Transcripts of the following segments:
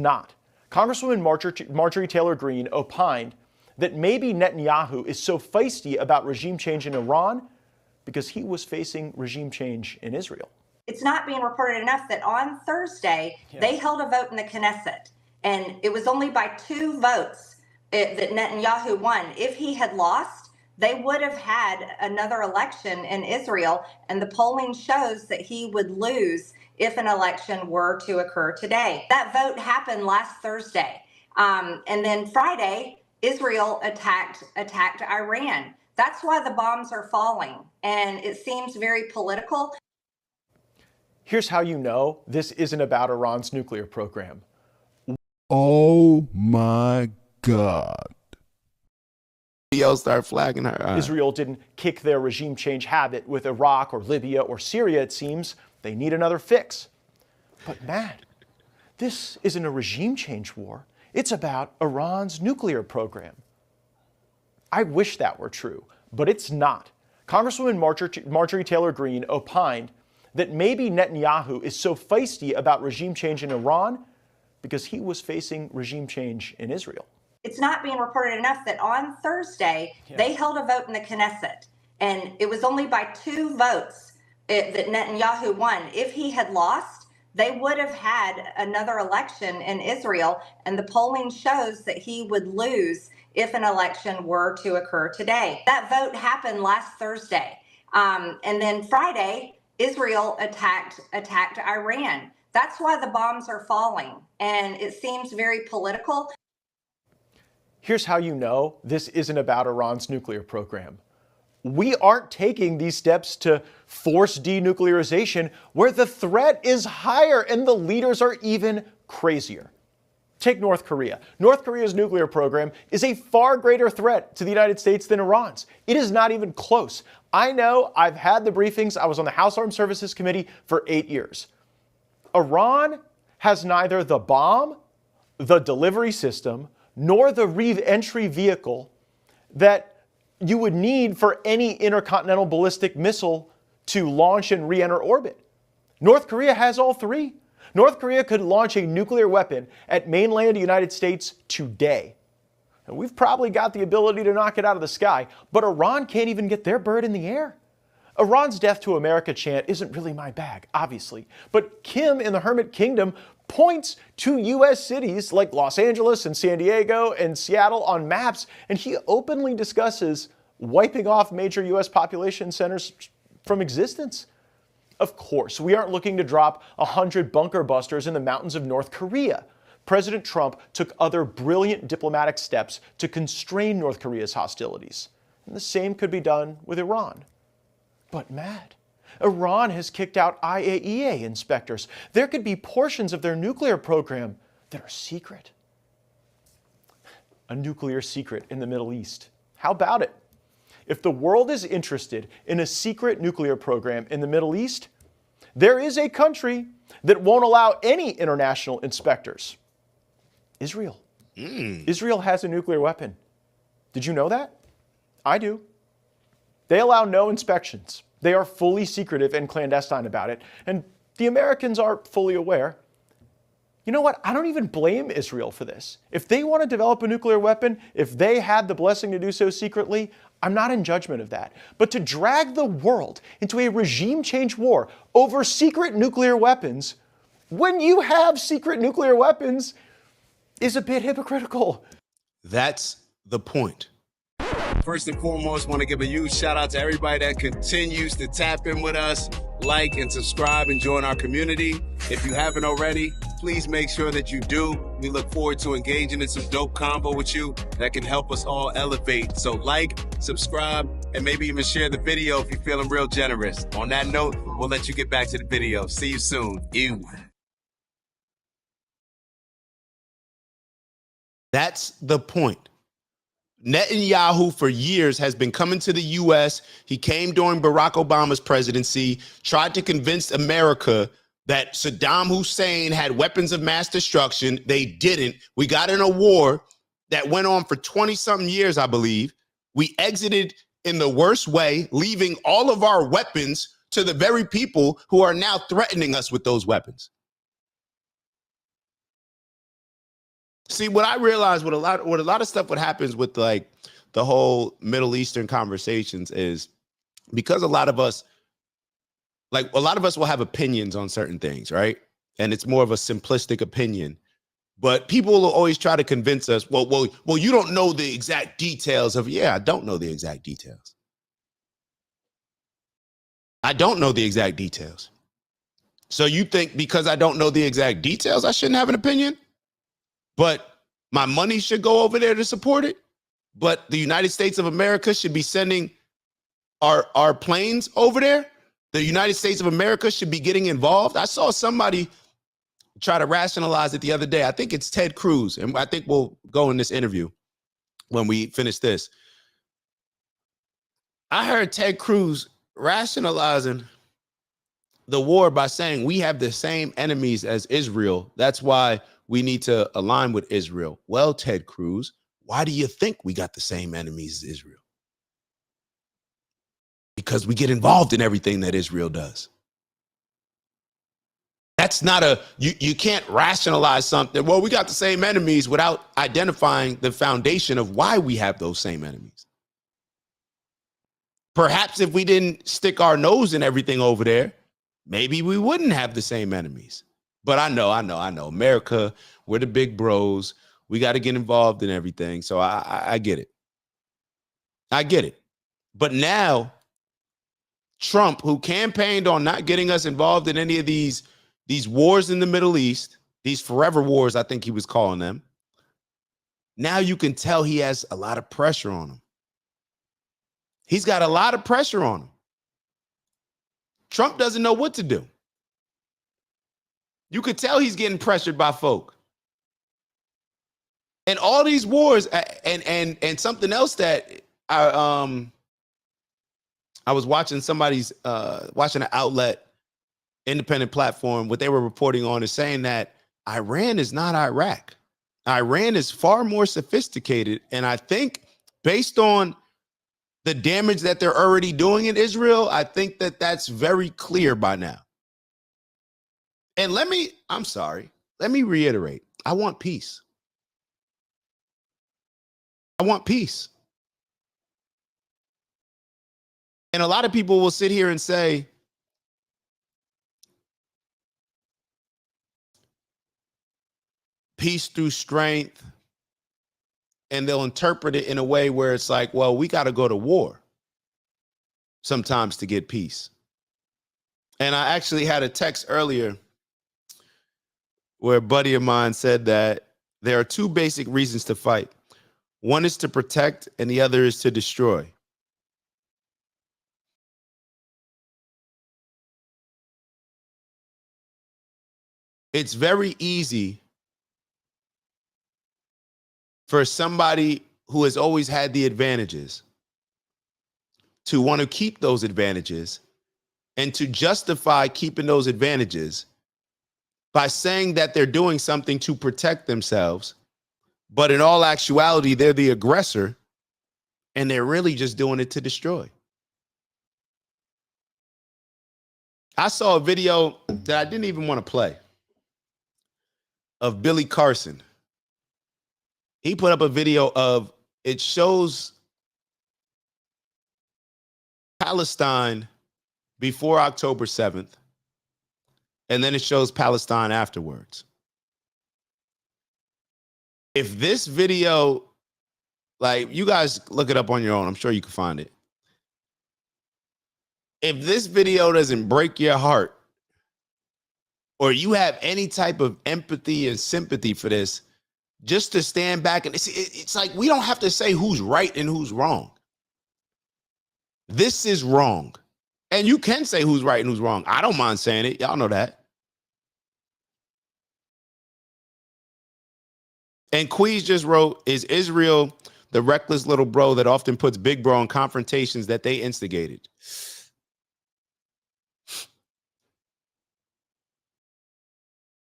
Not. Congresswoman Marjorie Taylor Green opined that maybe Netanyahu is so feisty about regime change in Iran because he was facing regime change in Israel. It's not being reported enough that on Thursday, they held a vote in the Knesset, and it was only by 2 votes that Netanyahu won. If he had lost, they would have had another election in Israel, and the polling shows that he would lose if an election were to occur today. That vote happened last Thursday. And then Friday, Israel attacked Iran. That's why the bombs are falling. And it seems very political. Here's how you know this isn't about Iran's nuclear program. Oh my God. Start flagging her. Israel didn't kick their regime change habit with Iraq or Libya or Syria, it seems. They need another fix. But Matt, this isn't a regime change war. It's about Iran's nuclear program. I wish that were true, but it's not. Congresswoman Marjorie Taylor Green opined that maybe Netanyahu is so feisty about regime change in Iran because he was facing regime change in Israel. It's not being reported enough that on Thursday, they held a vote in the Knesset, and it was only by 2 votes that Netanyahu won. If he had lost, they would have had another election in Israel, and the polling shows that he would lose if an election were to occur today. That vote happened last Thursday. And then Friday, Israel attacked Iran. That's why the bombs are falling, and it seems very political. Here's how you know this isn't about Iran's nuclear program. We aren't taking these steps to force denuclearization where the threat is higher and the leaders are even crazier. Take North Korea. North Korea's nuclear program is a far greater threat to the United States than Iran's. It is not even close. I know, I've had the briefings. I was on the House Armed Services Committee for 8 years. Iran has neither the bomb, the delivery system, nor the re-entry vehicle that you would need for any intercontinental ballistic missile to launch and re-enter orbit. North Korea has all 3. North Korea could launch a nuclear weapon at mainland United States today. And we've probably got the ability to knock it out of the sky, but Iran can't even get their bird in the air. Iran's Death to America chant isn't really my bag, obviously, but Kim in the Hermit Kingdom points to U.S. cities like Los Angeles and San Diego and Seattle on maps, and he openly discusses wiping off major U.S. population centers from existence. Of course, we aren't looking to drop 100 bunker busters in the mountains of North Korea. President Trump took other brilliant diplomatic steps to constrain North Korea's hostilities. And the same could be done with Iran. But Matt, Iran has kicked out IAEA inspectors. There could be portions of their nuclear program that are secret. A nuclear secret in the Middle East. How about it? If the world is interested in a secret nuclear program in the Middle East, there is a country that won't allow any international inspectors. Israel. Israel has a nuclear weapon. Did you know that? I do. They allow no inspections. They are fully secretive and clandestine about it, and the Americans are fully aware. You know what? I don't even blame Israel for this. If they want to develop a nuclear weapon, if they had the blessing to do so secretly, I'm not in judgment of that. But to drag the world into a regime change war over secret nuclear weapons, when you have secret nuclear weapons, is a bit hypocritical. That's the point. First and foremost, want to give a huge shout out to everybody that continues to tap in with us, like and subscribe and join our community. If you haven't already, please make sure that you do. We look forward to engaging in some dope convo with you that can help us all elevate. So like, subscribe, and maybe even share the video if you're feeling real generous. On that note, we'll let you get back to the video. See you soon. Ew. That's the point. Netanyahu for years has been coming to the U.S. He came during Barack Obama's presidency, tried to convince America that Saddam Hussein had weapons of mass destruction. They didn't. We got in a war that went on for 20-something years, I believe. We exited in the worst way, leaving all of our weapons to the very people who are now threatening us with those weapons. See, what I realized what a lot of stuff what happens with like the whole Middle Eastern conversations is because a lot of us will have opinions on certain things, right? And it's more of a simplistic opinion. But people will always try to convince us, well, you don't know the exact details of, yeah, I don't know the exact details. I don't know the exact details. So you think because I don't know the exact details, I shouldn't have an opinion? But my money should go over there to support it? But the United States of America should be sending our planes over there? The United States of America should be getting involved? I saw somebody try to rationalize it the other day. I think it's Ted Cruz, and I think we'll go in this interview when we finish this. I heard Ted Cruz rationalizing the war by saying we have the same enemies as Israel. That's why we need to align with Israel. Well, Ted Cruz, why do you think we got the same enemies as Israel? Because we get involved in everything that Israel does. That's not you can't rationalize something. Well, we got the same enemies without identifying the foundation of why we have those same enemies. Perhaps if we didn't stick our nose in everything over there, maybe we wouldn't have the same enemies. But I know. America, we're the big bros. We got to get involved in everything. So I get it. I get it. But now, Trump, who campaigned on not getting us involved in any of these wars in the Middle East, these forever wars, I think he was calling them. Now you can tell he has a lot of pressure on him. He's got a lot of pressure on him. Trump doesn't know what to do. You could tell he's getting pressured by folk. And all these wars, and something else that I was watching watching an outlet, independent platform, what they were reporting on is saying that Iran is not Iraq. Iran is far more sophisticated. And I think based on the damage that they're already doing in Israel, I think that that's very clear by now. And let me reiterate, I want peace. I want peace. And a lot of people will sit here and say, peace through strength, and they'll interpret it in a way where it's like, well, we got to go to war sometimes to get peace. And I actually had a text earlier where a buddy of mine said that there are two basic reasons to fight. One is to protect, and the other is to destroy. It's very easy for somebody who has always had the advantages to want to keep those advantages and to justify keeping those advantages by saying that they're doing something to protect themselves, but in all actuality, they're the aggressor and they're really just doing it to destroy. I saw a video that I didn't even want to play of Billy Carson. He put up a video of, it shows Palestine before October 7th, and then it shows Palestine afterwards. If this video, like, you guys look it up on your own, I'm sure you can find it. If this video doesn't break your heart, or you have any type of empathy and sympathy for this, just to stand back and it's like, we don't have to say who's right and who's wrong. This is wrong. And you can say who's right and who's wrong. I don't mind saying it. Y'all know that. And Queez just wrote, is Israel the reckless little bro that often puts big bro in confrontations that they instigated?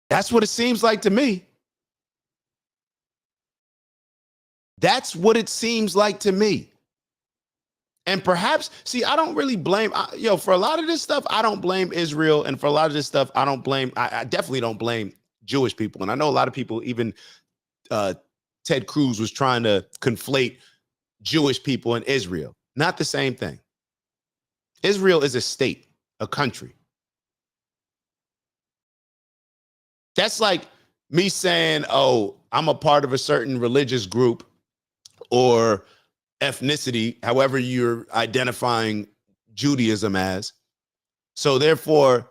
That's what it seems like to me. That's what it seems like to me. And perhaps, see, I don't really blame, for a lot of this stuff, I don't blame Israel. And for a lot of this stuff, I definitely don't blame Jewish people. And I know a lot of people even Ted Cruz was trying to conflate Jewish people and Israel. Not the same thing. Israel is a state, a country. That's like me saying, oh, I'm a part of a certain religious group or ethnicity, however you're identifying Judaism as. So therefore,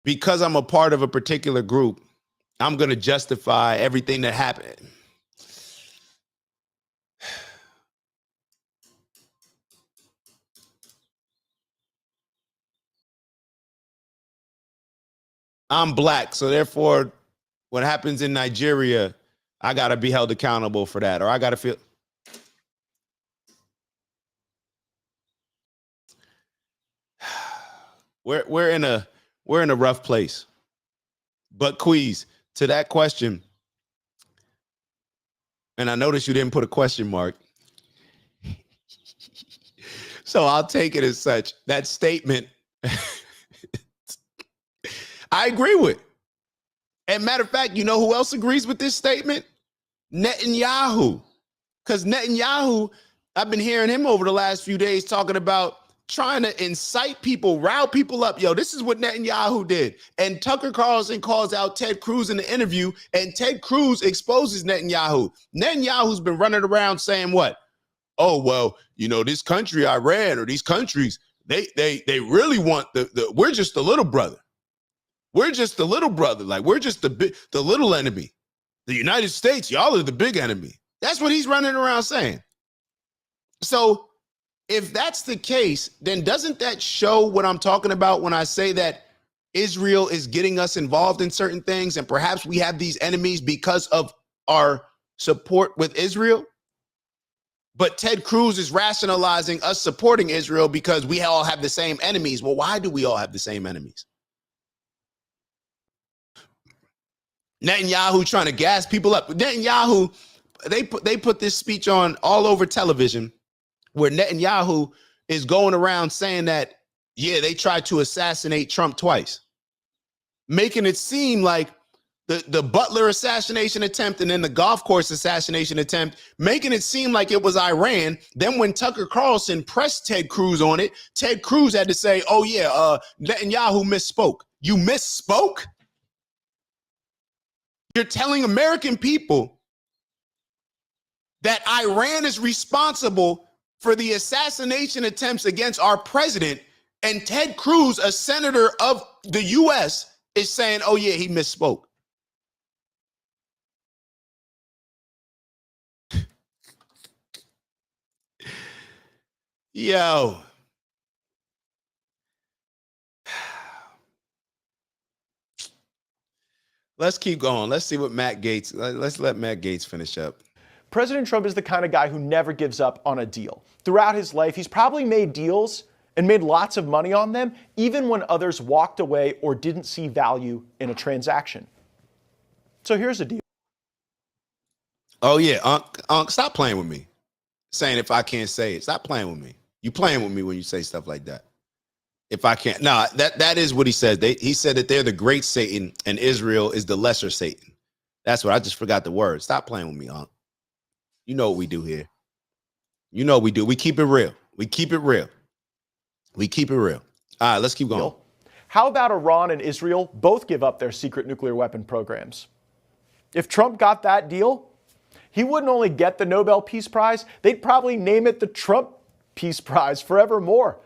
because I'm a part of a particular group, I'm going to justify everything that happened. I'm black, so therefore, what happens in Nigeria, I got to be held accountable for that, or I got to feel. We're in a rough place. But Queez, to that question, and I noticed you didn't put a question mark, so I'll take it as such. That statement, I agree with. And matter of fact, you know who else agrees with this statement? Netanyahu. Because Netanyahu, I've been hearing him over the last few days talking about trying to incite people, rile people up. Yo, this is what Netanyahu did. And Tucker Carlson calls out Ted Cruz in the interview, and Ted Cruz exposes Netanyahu. Netanyahu's been running around saying what? Oh, well, you know, this country, Iran, or these countries, they really want we're just the little brother. We're just the little brother. Like, we're just the little enemy. The United States, y'all are the big enemy. That's what he's running around saying. So if that's the case, then doesn't that show what I'm talking about when I say that Israel is getting us involved in certain things, and perhaps we have these enemies because of our support with Israel? But Ted Cruz is rationalizing us supporting Israel because we all have the same enemies. Well, why do we all have the same enemies? Netanyahu trying to gas people up. Netanyahu, they put this speech on all over television where Netanyahu is going around saying that, yeah, they tried to assassinate Trump twice, making it seem like the Butler assassination attempt and then the golf course assassination attempt, making it seem like it was Iran. Then when Tucker Carlson pressed Ted Cruz on it, Ted Cruz had to say, oh, yeah, Netanyahu misspoke. You misspoke? You're telling American people that Iran is responsible for the assassination attempts against our president, and Ted Cruz, a senator of the U.S., is saying, oh, yeah, he misspoke. Yo. Let's keep going. Let's see what let's let Matt Gaetz finish up. President Trump is the kind of guy who never gives up on a deal. Throughout his life, he's probably made deals and made lots of money on them, even when others walked away or didn't see value in a transaction. So here's a deal. Oh, yeah. Unc, stop playing with me. Saying if I can't say it. Stop playing with me. You playing with me when you say stuff like that. If I can't. No, that is what he said. He said that they're the great Satan and Israel is the lesser Satan. That's what I just forgot the word. Stop playing with me, Unc. You know what we do here. You know what we do. We keep it real. We keep it real. We keep it real. All right, let's keep going. How about Iran and Israel both give up their secret nuclear weapon programs? If Trump got that deal, he wouldn't only get the Nobel Peace Prize, they'd probably name it the Trump Peace Prize forevermore.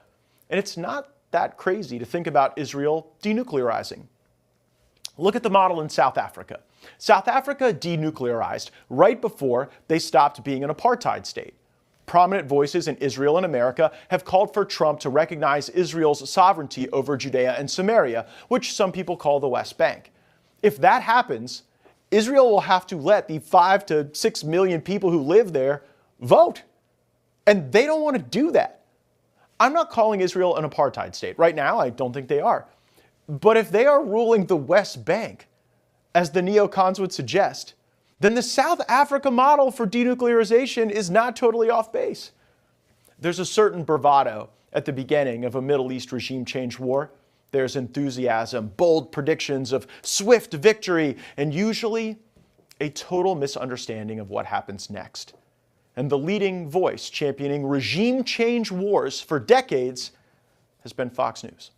And it's not that crazy to think about Israel denuclearizing. Look at the model in South Africa. South Africa denuclearized right before they stopped being an apartheid state. Prominent voices in Israel and America have called for Trump to recognize Israel's sovereignty over Judea and Samaria, which some people call the West Bank. If that happens, Israel will have to let the 5 to 6 million people who live there vote. And they don't want to do that. I'm not calling Israel an apartheid state. Right now, I don't think they are. But if they are ruling the West Bank, as the neocons would suggest, then the South Africa model for denuclearization is not totally off base. There's a certain bravado at the beginning of a Middle East regime change war There's enthusiasm, bold predictions of swift victory, and usually a total misunderstanding of what happens next. And the leading voice championing regime change wars for decades has been Fox News.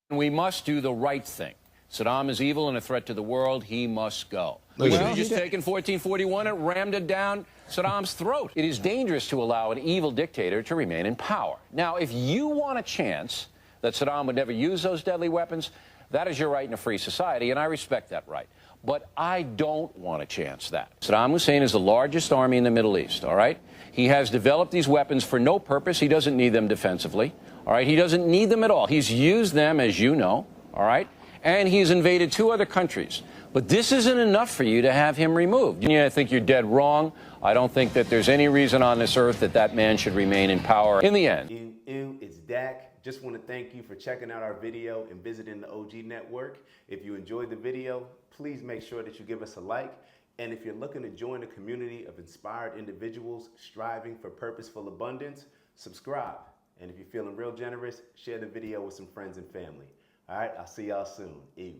We must do the right thing. Saddam is evil and a threat to the world. He must go. Look We at should him. have just taken 1441 and rammed it down Saddam's throat. It is dangerous to allow an evil dictator to remain in power. Now, if you want a chance that Saddam would never use those deadly weapons, that is your right in a free society, and I respect that right. But I don't want a chance that. Saddam Hussein is the largest army in the Middle East, all right? He has developed these weapons for no purpose. He doesn't need them defensively, all right? He doesn't need them at all. He's used them, as you know, all right? And he's invaded 2 other countries. But this isn't enough for you to have him removed. I think you're dead wrong. I don't think that there's any reason on this earth that that man should remain in power in the end. It's Dak. Just want to thank you for checking out our video and visiting the OG Network. If you enjoyed the video, please make sure that you give us a like. And if you're looking to join a community of inspired individuals striving for purposeful abundance, subscribe. And if you're feeling real generous, share the video with some friends and family. All right, I'll see y'all soon. Ew.